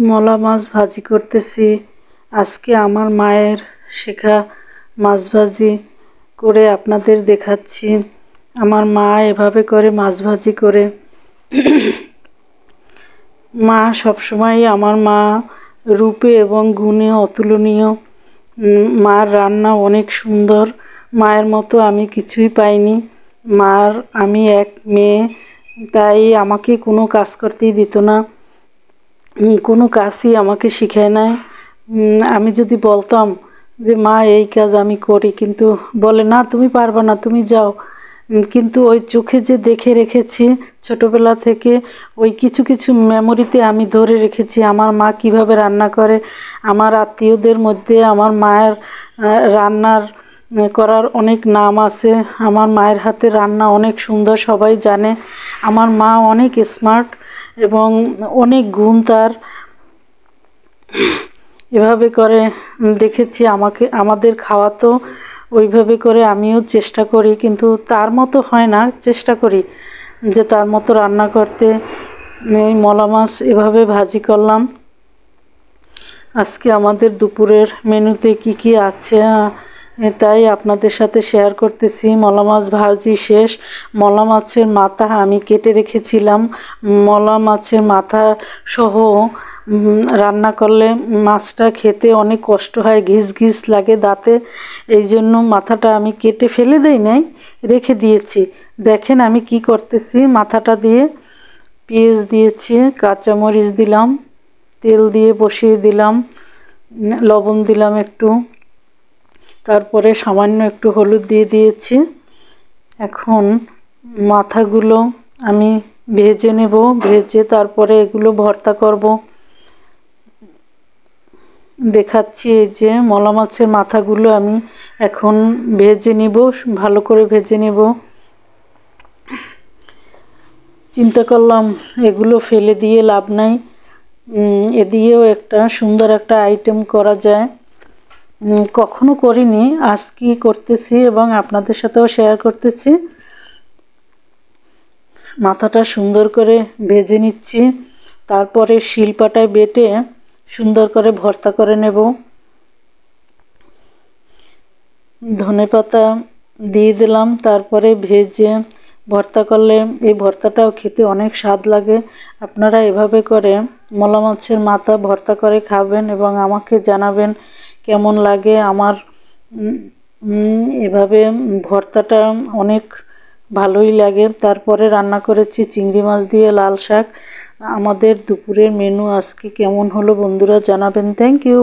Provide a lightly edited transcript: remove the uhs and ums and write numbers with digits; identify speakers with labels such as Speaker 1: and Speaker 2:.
Speaker 1: মলা মাছ ভাজি করতেছি। আজকে আমার মায়ের শেখা মাছ ভাজি করে আপনাদের দেখাচ্ছি। আমার মা এভাবে করে মাছ ভাজি করে। মা সবসময় আমার মা রূপে এবং গুণে অতুলনীয়। মার রান্না অনেক সুন্দর। মায়ের মতো আমি কিছুই পাইনি। আমি এক মেয়ে, তাই আমাকে কোনো কাজ করতেই দিত না, কোনো কাজই আমাকে শিখায় নাই। আমি যদি বলতাম যে মা এই কাজ আমি করি, কিন্তু বলে না তুমি পারবে না, তুমি যাও। কিন্তু ওই চোখে যে দেখে রেখেছি ছোটবেলা থেকে, ওই কিছু কিছু মেমোরিতে আমি ধরে রেখেছি আমার মা কিভাবে রান্না করে। আমার আত্মীয়দের মধ্যে আমার মায়ের রান্নার করার অনেক নাম আছে। আমার মায়ের হাতে রান্না অনেক সুন্দর, সবাই জানে। আমার মা অনেক স্মার্ট এবং অনেক গুণ তার। এভাবে করে দেখেছি আমাদের খাওয়াতো, ওইভাবে করে আমিও চেষ্টা করি, কিন্তু তার মতো হয় না। চেষ্টা করি যে তার মতো রান্না করতে। এই মলা মাছ এভাবে ভাজি করলাম। আজকে আমাদের দুপুরের মেনুতে কি কি আছে তাই আপনাদের সাথে শেয়ার করতেছি। মলা মাছ ভাজি শেষ। মলা মাছের মাথা আমি কেটে রেখেছিলাম। মলা মাছের মাথা সহ রান্না করলে মাছটা খেতে অনেক কষ্ট হয়, ঘিস ঘিস লাগে দাঁতে। এই জন্য মাথাটা আমি কেটে ফেলে দেই নাই, রেখে দিয়েছি। দেখেন আমি কি করতেছি। মাথাটা দিয়ে পেঁয়াজ দিয়েছি, কাঁচামরিচ দিলাম, তেল দিয়ে বসিয়ে দিলাম, লবণ দিলাম একটু, তারপরে সামান্য একটু হলুদ দিয়ে দিয়েছি। এখন মাথাগুলো আমি ভেজে নেব, ভেজে তারপরে এগুলো ভর্তা করব। দেখাচ্ছি এই যে মলা মাছের মাথাগুলো আমি এখন ভেজে নিব, ভালো করে ভেজে নেব। চিন্তা করলাম এগুলো ফেলে দিয়ে লাভ নাই, এ দিয়েও একটা সুন্দর একটা আইটেম করা যায়। কখনো করিনি, আজকে করতেছি এবং আপনাদের সাথেও শেয়ার করতেছি। মাথাটা সুন্দর করে ভেজে নিচ্ছি, তারপরে শিলপাটায় বেটে সুন্দর করে ভর্তা করে নেব। ধনেপাতা দিয়ে দিলাম, তারপরে ভেজে ভর্তা করলে এই ভর্তাটাও খেতে অনেক স্বাদ লাগে। আপনারা এভাবে করে মলা মাছের মাথা ভর্তা করে খাবেন এবং আমাকে জানাবেন কেমন লাগে। আমার এভাবে ভর্তাটা অনেক ভালোই লাগে। তারপরে রান্না করেছি চিংড়ি মাছ দিয়ে লাল শাক। আমাদের দুপুরের মেনু আজকে কেমন হলো বন্ধুরা জানাবেন। Thank you.